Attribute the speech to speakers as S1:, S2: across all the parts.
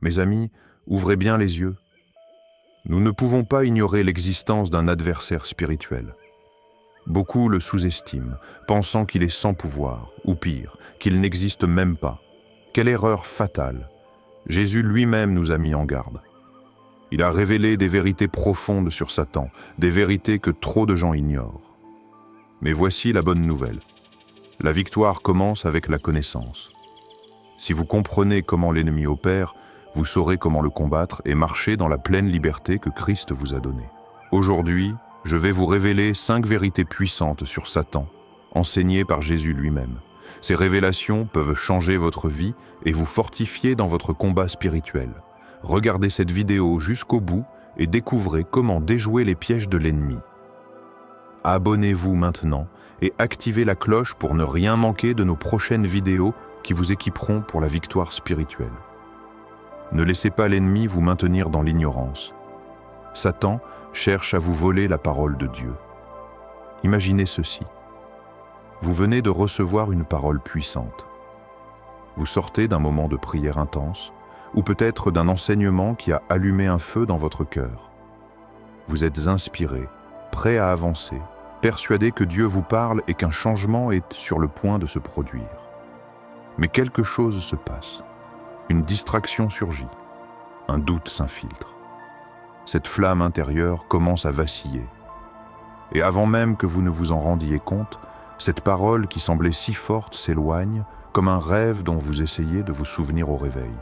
S1: Mes amis, ouvrez bien les yeux. Nous ne pouvons pas ignorer l'existence d'un adversaire spirituel. Beaucoup le sous-estiment, pensant qu'il est sans pouvoir, ou pire, qu'il n'existe même pas. Quelle erreur fatale! Jésus lui-même nous a mis en garde. Il a révélé des vérités profondes sur Satan, des vérités que trop de gens ignorent. Mais voici la bonne nouvelle. La victoire commence avec la connaissance. Si vous comprenez comment l'ennemi opère, vous saurez comment le combattre et marcher dans la pleine liberté que Christ vous a donnée. Aujourd'hui, je vais vous révéler 5 vérités puissantes sur Satan, enseignées par Jésus lui-même. Ces révélations peuvent changer votre vie et vous fortifier dans votre combat spirituel. Regardez cette vidéo jusqu'au bout et découvrez comment déjouer les pièges de l'ennemi. Abonnez-vous maintenant et activez la cloche pour ne rien manquer de nos prochaines vidéos qui vous équiperont pour la victoire spirituelle. Ne laissez pas l'ennemi vous maintenir dans l'ignorance. Satan cherche à vous voler la parole de Dieu. Imaginez ceci. Vous venez de recevoir une parole puissante. Vous sortez d'un moment de prière intense, ou peut-être d'un enseignement qui a allumé un feu dans votre cœur. Vous êtes inspiré, prêt à avancer, persuadé que Dieu vous parle et qu'un changement est sur le point de se produire. Mais quelque chose se passe. Une distraction surgit. Un doute s'infiltre. Cette flamme intérieure commence à vaciller. Et avant même que vous ne vous en rendiez compte, cette parole qui semblait si forte s'éloigne, comme un rêve dont vous essayez de vous souvenir au réveil.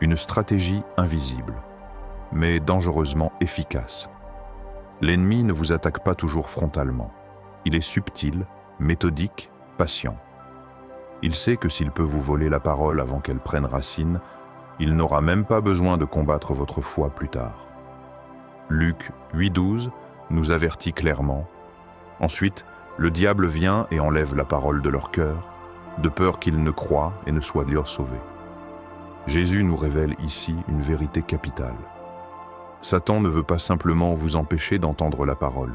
S1: Une stratégie invisible, mais dangereusement efficace. L'ennemi ne vous attaque pas toujours frontalement. Il est subtil, méthodique, patient. Il sait que s'il peut vous voler la parole avant qu'elle prenne racine, il n'aura même pas besoin de combattre votre foi plus tard. Luc 8,12 nous avertit clairement. Ensuite, le diable vient et enlève la parole de leur cœur, de peur qu'ils ne croient et ne soient sauvés. Jésus nous révèle ici une vérité capitale. Satan ne veut pas simplement vous empêcher d'entendre la parole,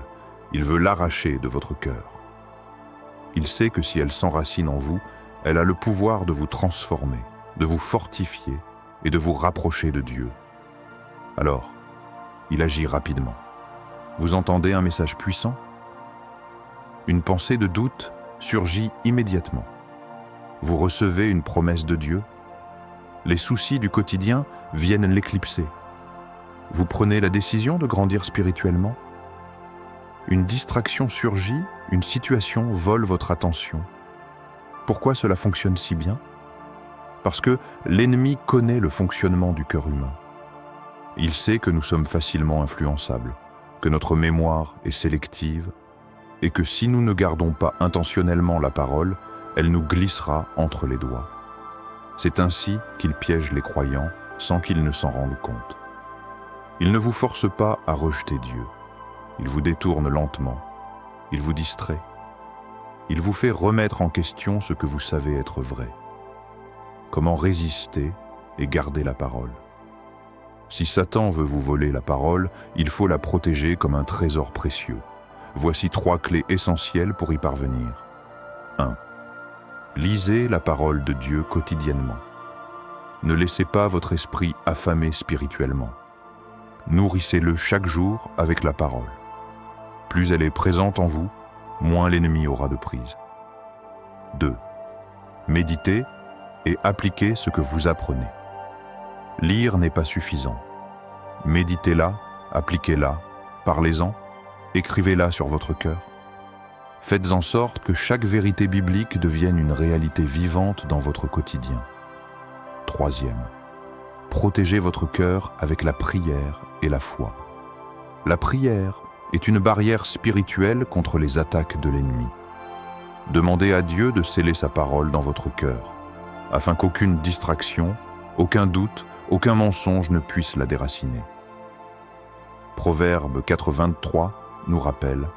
S1: il veut l'arracher de votre cœur. Il sait que si elle s'enracine en vous, elle a le pouvoir de vous transformer, de vous fortifier et de vous rapprocher de Dieu. Alors, il agit rapidement. Vous entendez un message puissant? Une pensée de doute surgit immédiatement. Vous recevez une promesse de Dieu. Les soucis du quotidien viennent l'éclipser. Vous prenez la décision de grandir spirituellement. Une distraction surgit, une situation vole votre attention. Pourquoi cela fonctionne si bien? Parce que l'ennemi connaît le fonctionnement du cœur humain. Il sait que nous sommes facilement influençables, que notre mémoire est sélective et que si nous ne gardons pas intentionnellement la parole, elle nous glissera entre les doigts. C'est ainsi qu'il piège les croyants sans qu'ils ne s'en rendent compte. Il ne vous force pas à rejeter Dieu. Il vous détourne lentement. Il vous distrait. Il vous fait remettre en question ce que vous savez être vrai. Comment résister et garder la parole? Si Satan veut vous voler la parole, il faut la protéger comme un trésor précieux. Voici 3 clés essentielles pour y parvenir. 1. Lisez la parole de Dieu quotidiennement. Ne laissez pas votre esprit affamé spirituellement. Nourrissez-le chaque jour avec la parole. Plus elle est présente en vous, moins l'ennemi aura de prise. 2. Méditez et appliquez ce que vous apprenez. Lire n'est pas suffisant. Méditez-la, appliquez-la, parlez-en, écrivez-la sur votre cœur. Faites en sorte que chaque vérité biblique devienne une réalité vivante dans votre quotidien. 3. Protégez votre cœur avec la prière et la foi. La prière est une barrière spirituelle contre les attaques de l'ennemi. Demandez à Dieu de sceller sa parole dans votre cœur, afin qu'aucune distraction, aucun doute, aucun mensonge ne puisse la déraciner. Proverbe 4,23 nous rappelle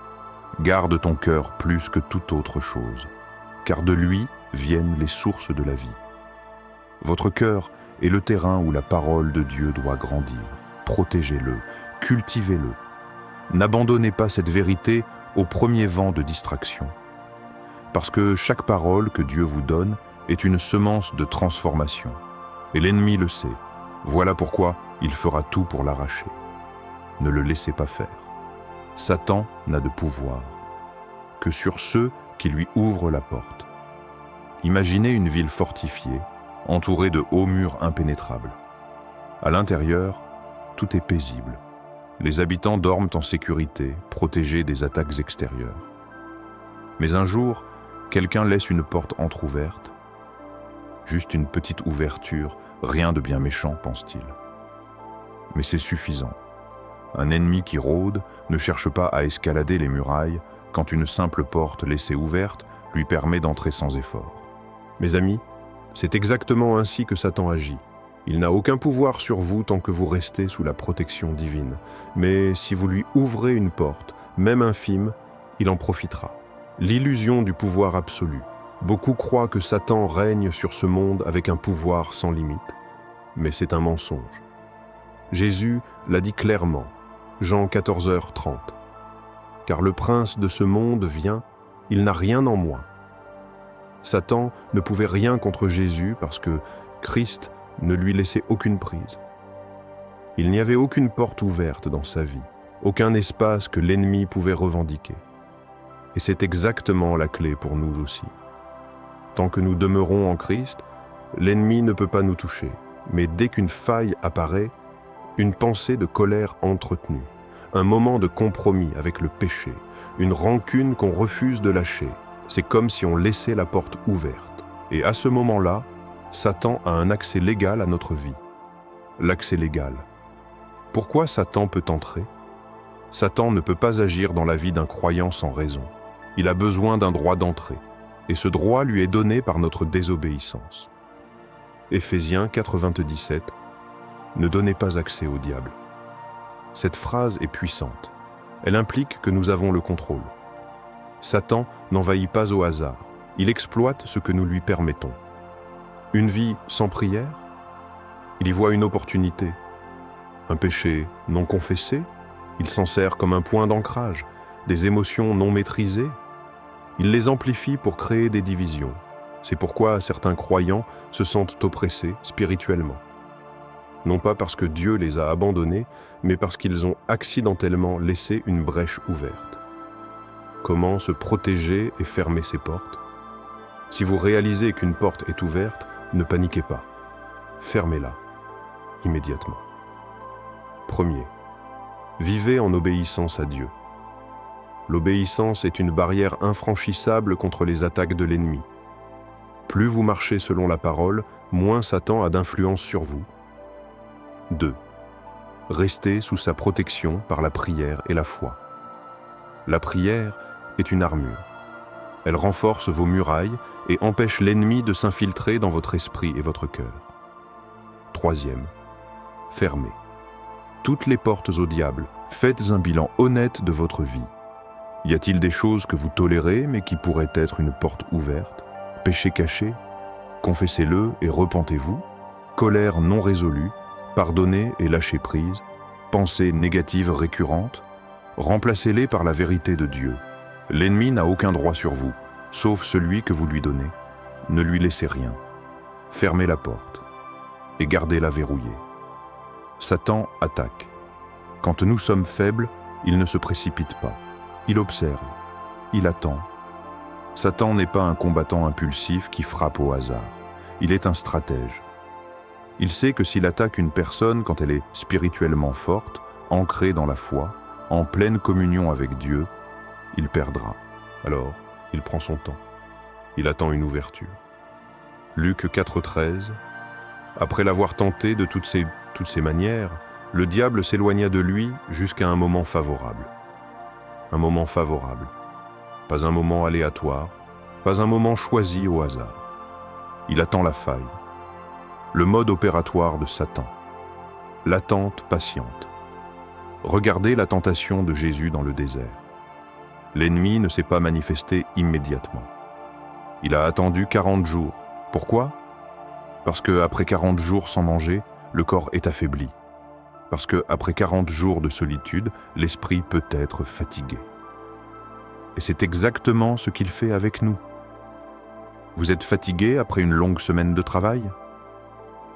S1: « Garde ton cœur plus que toute autre chose, car de lui viennent les sources de la vie. » Votre cœur est le terrain où la parole de Dieu doit grandir. Protégez-le, cultivez-le. N'abandonnez pas cette vérité au premier vent de distraction. Parce que chaque parole que Dieu vous donne est une semence de transformation. Et l'ennemi le sait. Voilà pourquoi il fera tout pour l'arracher. Ne le laissez pas faire. Satan n'a de pouvoir que sur ceux qui lui ouvrent la porte. Imaginez une ville fortifiée, entourée de hauts murs impénétrables. À l'intérieur, tout est paisible. Les habitants dorment en sécurité, protégés des attaques extérieures. Mais un jour, quelqu'un laisse une porte entr'ouverte. Juste une petite ouverture, rien de bien méchant, pense-t-il. Mais c'est suffisant. Un ennemi qui rôde ne cherche pas à escalader les murailles quand une simple porte laissée ouverte lui permet d'entrer sans effort. Mes amis, c'est exactement ainsi que Satan agit. Il n'a aucun pouvoir sur vous tant que vous restez sous la protection divine. Mais si vous lui ouvrez une porte, même infime, il en profitera. L'illusion du pouvoir absolu. Beaucoup croient que Satan règne sur ce monde avec un pouvoir sans limite. Mais c'est un mensonge. Jésus l'a dit clairement, Jean 14h30. Car le prince de ce monde vient, il n'a rien en moi. Satan ne pouvait rien contre Jésus parce que Christ ne lui laissait aucune prise. Il n'y avait aucune porte ouverte dans sa vie, aucun espace que l'ennemi pouvait revendiquer. Et c'est exactement la clé pour nous aussi. Tant que nous demeurons en Christ, l'ennemi ne peut pas nous toucher. Mais dès qu'une faille apparaît, une pensée de colère entretenue, un moment de compromis avec le péché, une rancune qu'on refuse de lâcher, c'est comme si on laissait la porte ouverte. Et à ce moment-là, Satan a un accès légal à notre vie. L'accès légal. Pourquoi Satan peut entrer ? Satan ne peut pas agir dans la vie d'un croyant sans raison. Il a besoin d'un droit d'entrée. Et ce droit lui est donné par notre désobéissance. Éphésiens 4:27 « Ne donnez pas accès au diable ». Cette phrase est puissante. Elle implique que nous avons le contrôle. Satan n'envahit pas au hasard. Il exploite ce que nous lui permettons. Une vie sans prière ? Il y voit une opportunité. Un péché non confessé ? Il s'en sert comme un point d'ancrage. Des émotions non maîtrisées ? Il les amplifie pour créer des divisions. C'est pourquoi certains croyants se sentent oppressés spirituellement. Non pas parce que Dieu les a abandonnés, mais parce qu'ils ont accidentellement laissé une brèche ouverte. Comment se protéger et fermer ces portes ? Si vous réalisez qu'une porte est ouverte, ne paniquez pas. Fermez-la immédiatement. Premier, vivez en obéissance à Dieu. L'obéissance est une barrière infranchissable contre les attaques de l'ennemi. Plus vous marchez selon la parole, moins Satan a d'influence sur vous. 2. Restez sous sa protection par la prière et la foi. La prière est une armure. Elle renforce vos murailles et empêche l'ennemi de s'infiltrer dans votre esprit et votre cœur. 3. Fermez toutes les portes au diable. Faites un bilan honnête de votre vie. Y a-t-il des choses que vous tolérez mais qui pourraient être une porte ouverte ? Péché caché ? Confessez-le et repentez-vous. Colère non résolue ? Pardonnez et lâchez prise. Pensées négatives récurrentes ? Remplacez-les par la vérité de Dieu. L'ennemi n'a aucun droit sur vous, sauf celui que vous lui donnez. Ne lui laissez rien. Fermez la porte et gardez-la verrouillée. Satan attaque. Quand nous sommes faibles, il ne se précipite pas. Il observe. Il attend. Satan n'est pas un combattant impulsif qui frappe au hasard. Il est un stratège. Il sait que s'il attaque une personne quand elle est spirituellement forte, ancrée dans la foi, en pleine communion avec Dieu, il perdra. Alors, il prend son temps. Il attend une ouverture. Luc 4:13. Après l'avoir tenté de toutes ces manières, le diable s'éloigna de lui jusqu'à un moment favorable. Un moment favorable. Pas un moment aléatoire, pas un moment choisi au hasard. Il attend la faille. Le mode opératoire de Satan. L'attente patiente. Regardez la tentation de Jésus dans le désert. L'ennemi ne s'est pas manifesté immédiatement. Il a attendu 40 jours. Pourquoi ? Parce qu'après 40 jours sans manger, le corps est affaibli. Parce qu'après 40 jours de solitude, l'esprit peut être fatigué. Et c'est exactement ce qu'il fait avec nous. Vous êtes fatigué après une longue semaine de travail ?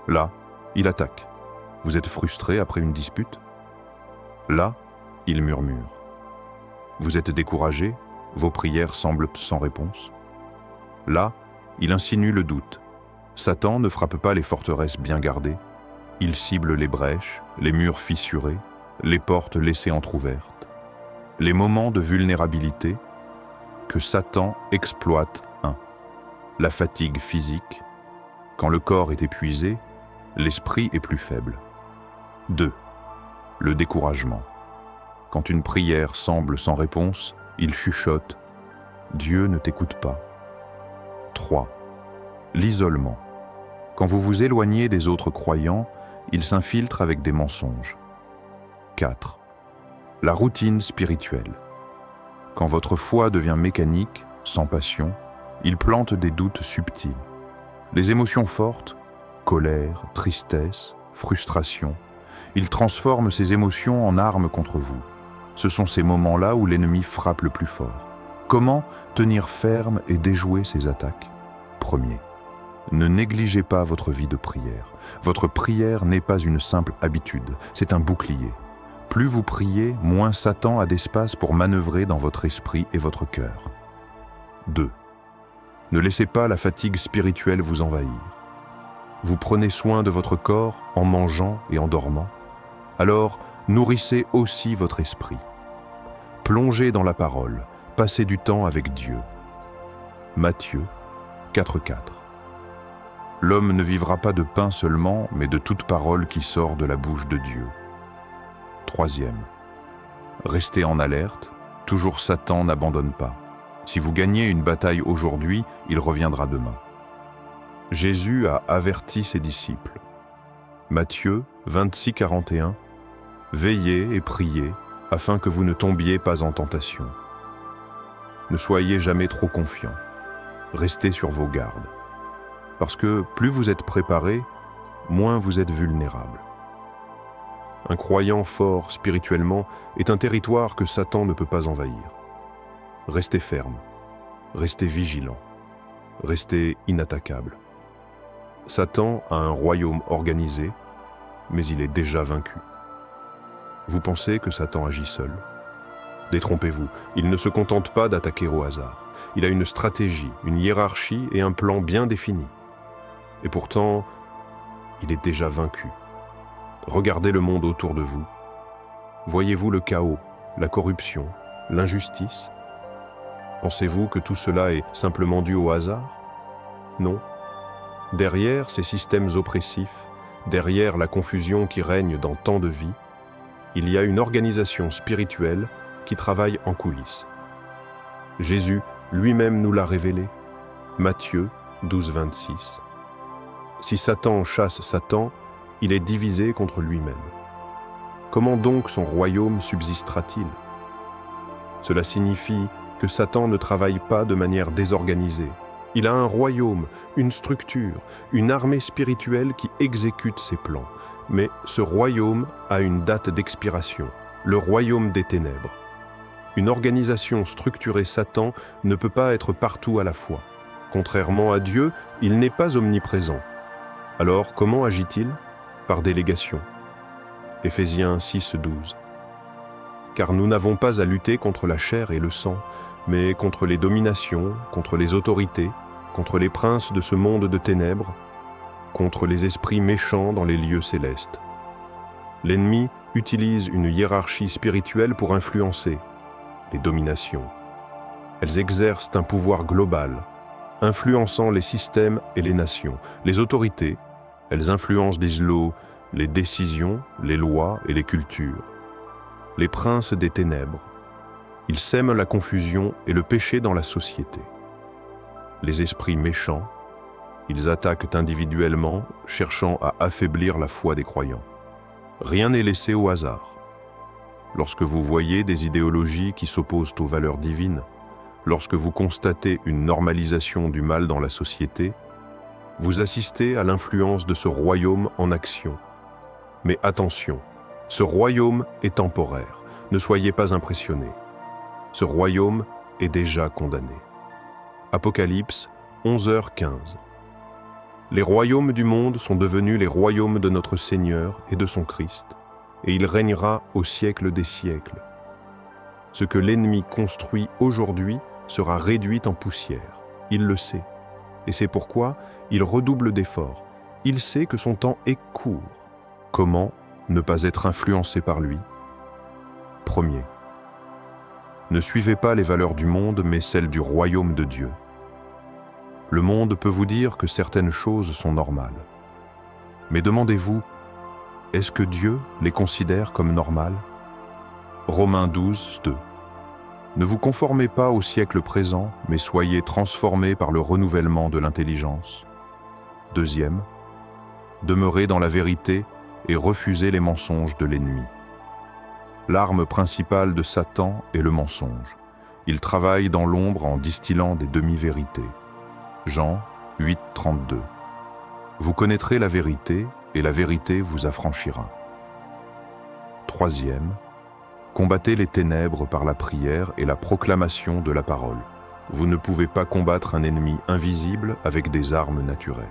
S1: Là, il attaque. Vous êtes frustré après une dispute? Là, il murmure. Vous êtes découragé, vos prières semblent sans réponse. Là, il insinue le doute. Satan ne frappe pas les forteresses bien gardées. Il cible les brèches, les murs fissurés, les portes laissées entr'ouvertes. Les moments de vulnérabilité que Satan exploite. 1. La fatigue physique. Quand le corps est épuisé, l'esprit est plus faible. 2. Le découragement. Quand une prière semble sans réponse, il chuchote « Dieu ne t'écoute pas ». 3. L'isolement. Quand vous vous éloignez des autres croyants, il s'infiltre avec des mensonges. 4. La routine spirituelle. Quand votre foi devient mécanique, sans passion, il plante des doutes subtils. Les émotions fortes, colère, tristesse, frustration, il transforme ces émotions en armes contre vous. Ce sont ces moments-là où l'ennemi frappe le plus fort. Comment tenir ferme et déjouer ces attaques? Premier, ne négligez pas votre vie de prière. Votre prière n'est pas une simple habitude, c'est un bouclier. Plus vous priez, moins Satan a d'espace pour manœuvrer dans votre esprit et votre cœur. 2. Ne laissez pas la fatigue spirituelle vous envahir. Vous prenez soin de votre corps en mangeant et en dormant. Alors, nourrissez aussi votre esprit. Plongez dans la parole, passez du temps avec Dieu. Matthieu 4,4. L'homme ne vivra pas de pain seulement, mais de toute parole qui sort de la bouche de Dieu. 3. Restez en alerte, toujours Satan n'abandonne pas. Si vous gagnez une bataille aujourd'hui, il reviendra demain. Jésus a averti ses disciples. Matthieu 26,41. Veillez et priez, afin que vous ne tombiez pas en tentation. Ne soyez jamais trop confiants. Restez sur vos gardes. Parce que plus vous êtes préparé, moins vous êtes vulnérable. Un croyant fort spirituellement est un territoire que Satan ne peut pas envahir. Restez ferme, restez vigilant, restez inattaquable. Satan a un royaume organisé, mais il est déjà vaincu. Vous pensez que Satan agit seul? Détrompez-vous, il ne se contente pas d'attaquer au hasard. Il a une stratégie, une hiérarchie et un plan bien définis. Et pourtant, il est déjà vaincu. Regardez le monde autour de vous. Voyez-vous le chaos, la corruption, l'injustice? Pensez-vous que tout cela est simplement dû au hasard? Non. Derrière ces systèmes oppressifs, derrière la confusion qui règne dans tant de vies, il y a une organisation spirituelle qui travaille en coulisses. Jésus lui-même nous l'a révélé. Matthieu 12,26. Si Satan chasse Satan, il est divisé contre lui-même. Comment donc son royaume subsistera-t-il? Cela signifie que Satan ne travaille pas de manière désorganisée. Il a un royaume, une structure, une armée spirituelle qui exécute ses plans. Mais ce royaume a une date d'expiration, le royaume des ténèbres. Une organisation structurée Satan ne peut pas être partout à la fois. Contrairement à Dieu, il n'est pas omniprésent. Alors, comment agit-il? Par délégation. Éphésiens 6,12. Car nous n'avons pas à lutter contre la chair et le sang, mais contre les dominations, contre les autorités, contre les princes de ce monde de ténèbres, contre les esprits méchants dans les lieux célestes. L'ennemi utilise une hiérarchie spirituelle pour influencer les dominations. Elles exercent un pouvoir global, influençant les systèmes et les nations. Les autorités, elles influencent les lois, les décisions, les lois et les cultures. Les princes des ténèbres, ils sèment la confusion et le péché dans la société. Les esprits méchants, ils attaquent individuellement, cherchant à affaiblir la foi des croyants. Rien n'est laissé au hasard. Lorsque vous voyez des idéologies qui s'opposent aux valeurs divines, lorsque vous constatez une normalisation du mal dans la société, vous assistez à l'influence de ce royaume en action. Mais attention, ce royaume est temporaire. Ne soyez pas impressionnés. Ce royaume est déjà condamné. Apocalypse 11h15. Les royaumes du monde sont devenus les royaumes de notre Seigneur et de son Christ, et il régnera au siècle des siècles. Ce que l'ennemi construit aujourd'hui sera réduit en poussière. Il le sait, et c'est pourquoi il redouble d'efforts. Il sait que son temps est court. Comment ne pas être influencé par lui? Premier, ne suivez pas les valeurs du monde, mais celles du royaume de Dieu. Le monde peut vous dire que certaines choses sont normales. Mais demandez-vous, est-ce que Dieu les considère comme normales? Romains 12, 2. Ne vous conformez pas au siècle présent, mais soyez transformés par le renouvellement de l'intelligence. Deuxième, demeurez dans la vérité et refusez les mensonges de l'ennemi. L'arme principale de Satan est le mensonge. Il travaille dans l'ombre en distillant des demi-vérités. Jean 8, 32. Vous connaîtrez la vérité, et la vérité vous affranchira. Troisième, combattez les ténèbres par la prière et la proclamation de la parole. Vous ne pouvez pas combattre un ennemi invisible avec des armes naturelles.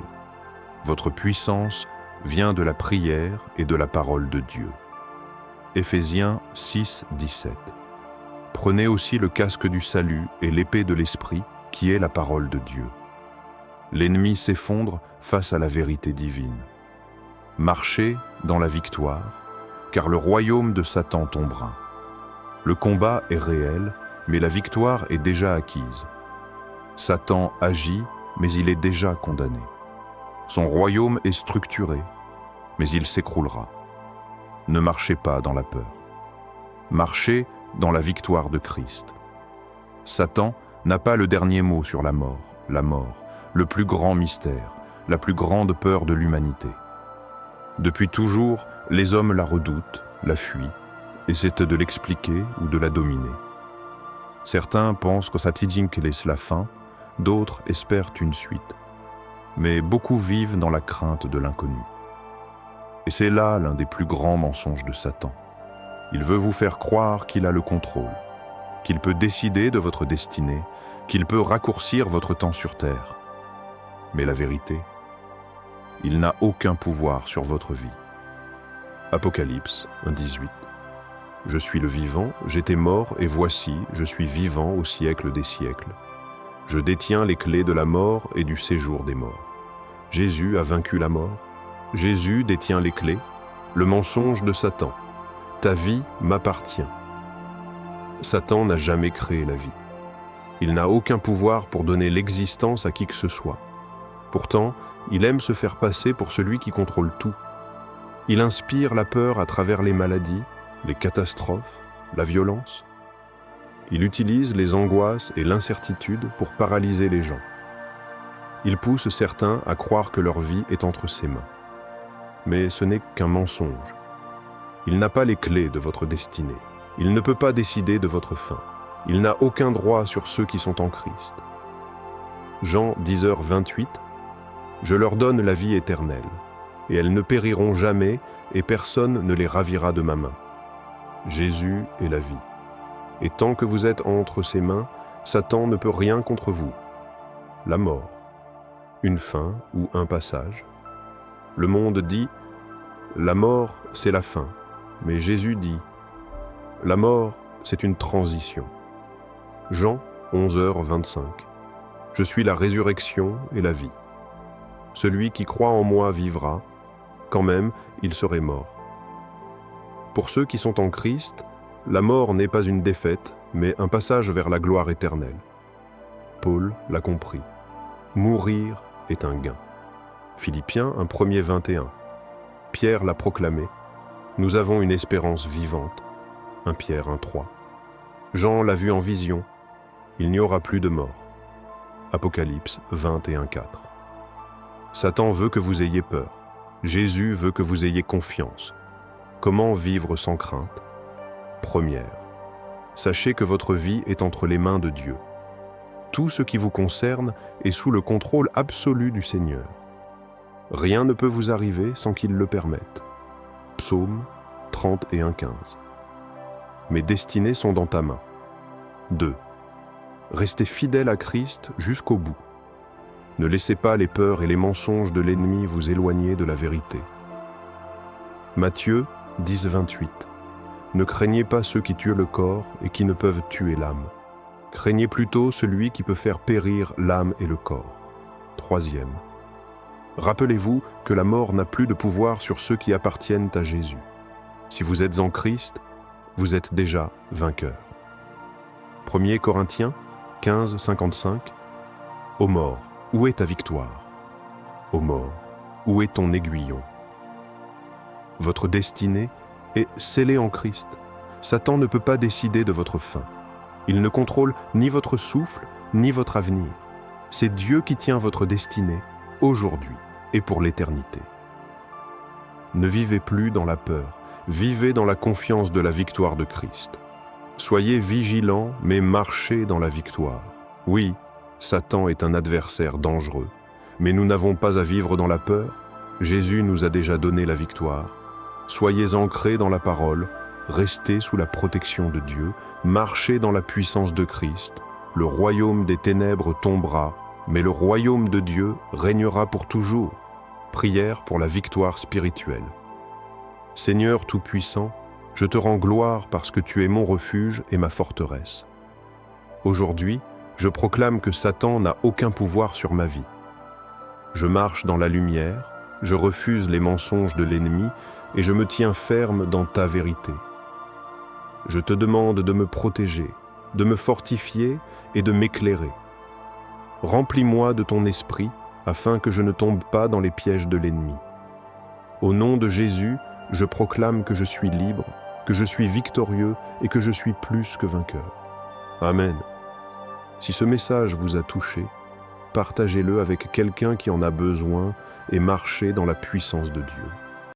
S1: Votre puissance vient de la prière et de la parole de Dieu. Éphésiens 6, 17. Prenez aussi le casque du salut et l'épée de l'Esprit, qui est la parole de Dieu. L'ennemi s'effondre face à la vérité divine. Marchez dans la victoire, car le royaume de Satan tombera. Le combat est réel, mais la victoire est déjà acquise. Satan agit, mais il est déjà condamné. Son royaume est structuré, mais il s'écroulera. Ne marchez pas dans la peur. Marchez dans la victoire de Christ. Satan n'a pas le dernier mot sur la mort, le plus grand mystère, la plus grande peur de l'humanité. Depuis toujours, les hommes la redoutent, la fuient, et c'est de l'expliquer ou de la dominer. Certains pensent que Satijink laisse la fin, d'autres espèrent une suite. Mais beaucoup vivent dans la crainte de l'inconnu. Et c'est là l'un des plus grands mensonges de Satan. Il veut vous faire croire qu'il a le contrôle, qu'il peut décider de votre destinée, qu'il peut raccourcir votre temps sur terre. Mais la vérité, il n'a aucun pouvoir sur votre vie. Apocalypse 1,18. Je suis le vivant, j'étais mort, et voici, je suis vivant au siècle des siècles. Je détiens les clés de la mort et du séjour des morts. Jésus a vaincu la mort. Jésus détient les clés, le mensonge de Satan. Ta vie m'appartient. Satan n'a jamais créé la vie. Il n'a aucun pouvoir pour donner l'existence à qui que ce soit. Pourtant, il aime se faire passer pour celui qui contrôle tout. Il inspire la peur à travers les maladies, les catastrophes, la violence. Il utilise les angoisses et l'incertitude pour paralyser les gens. Il pousse certains à croire que leur vie est entre ses mains. Mais ce n'est qu'un mensonge. Il n'a pas les clés de votre destinée. Il ne peut pas décider de votre fin. Il n'a aucun droit sur ceux qui sont en Christ. Jean 10h28. Je leur donne la vie éternelle, et elles ne périront jamais, et personne ne les ravira de ma main. Jésus est la vie. Et tant que vous êtes entre ses mains, Satan ne peut rien contre vous. La mort, une fin ou un passage. Le monde dit « La mort, c'est la fin », mais Jésus dit « La mort, c'est une transition ». Jean 11h25. Je suis la résurrection et la vie. Celui qui croit en moi vivra, quand même il serait mort. Pour ceux qui sont en Christ, la mort n'est pas une défaite, mais un passage vers la gloire éternelle. Paul l'a compris. Mourir est un gain. Philippiens 1:21. Pierre l'a proclamé. Nous avons une espérance vivante. 1 Pierre 1:3. Jean l'a vu en vision. Il n'y aura plus de mort. Apocalypse 21:4. Satan veut que vous ayez peur. Jésus veut que vous ayez confiance. Comment vivre sans crainte? Première, sachez que votre vie est entre les mains de Dieu. Tout ce qui vous concerne est sous le contrôle absolu du Seigneur. Rien ne peut vous arriver sans qu'il le permette. Psaume 31:15. Mes destinées sont dans ta main. 2. Restez fidèle à Christ jusqu'au bout. Ne laissez pas les peurs et les mensonges de l'ennemi vous éloigner de la vérité. Matthieu 10, 28. Ne craignez pas ceux qui tuent le corps et qui ne peuvent tuer l'âme. Craignez plutôt celui qui peut faire périr l'âme et le corps. 3e. Rappelez-vous que la mort n'a plus de pouvoir sur ceux qui appartiennent à Jésus. Si vous êtes en Christ, vous êtes déjà vainqueur. 1 Corinthiens 15, 55. Ô mort, où est ta victoire? Ô mort, où est ton aiguillon? Votre destinée est scellée en Christ. Satan ne peut pas décider de votre fin. Il ne contrôle ni votre souffle, ni votre avenir. C'est Dieu qui tient votre destinée, aujourd'hui et pour l'éternité. Ne vivez plus dans la peur, vivez dans la confiance de la victoire de Christ. Soyez vigilants, mais marchez dans la victoire. Oui, Satan est un adversaire dangereux, mais nous n'avons pas à vivre dans la peur. Jésus nous a déjà donné la victoire. Soyez ancrés dans la parole, restez sous la protection de Dieu, marchez dans la puissance de Christ. Le royaume des ténèbres tombera, mais le royaume de Dieu régnera pour toujours. Prière pour la victoire spirituelle. Seigneur Tout-Puissant, je te rends gloire parce que tu es mon refuge et ma forteresse. Aujourd'hui, je proclame que Satan n'a aucun pouvoir sur ma vie. Je marche dans la lumière, je refuse les mensonges de l'ennemi et je me tiens ferme dans ta vérité. Je te demande de me protéger, de me fortifier et de m'éclairer. Remplis-moi de ton esprit afin que je ne tombe pas dans les pièges de l'ennemi. Au nom de Jésus, je proclame que je suis libre, que je suis victorieux et que je suis plus que vainqueur. Amen. Si ce message vous a touché, partagez-le avec quelqu'un qui en a besoin et marchez dans la puissance de Dieu.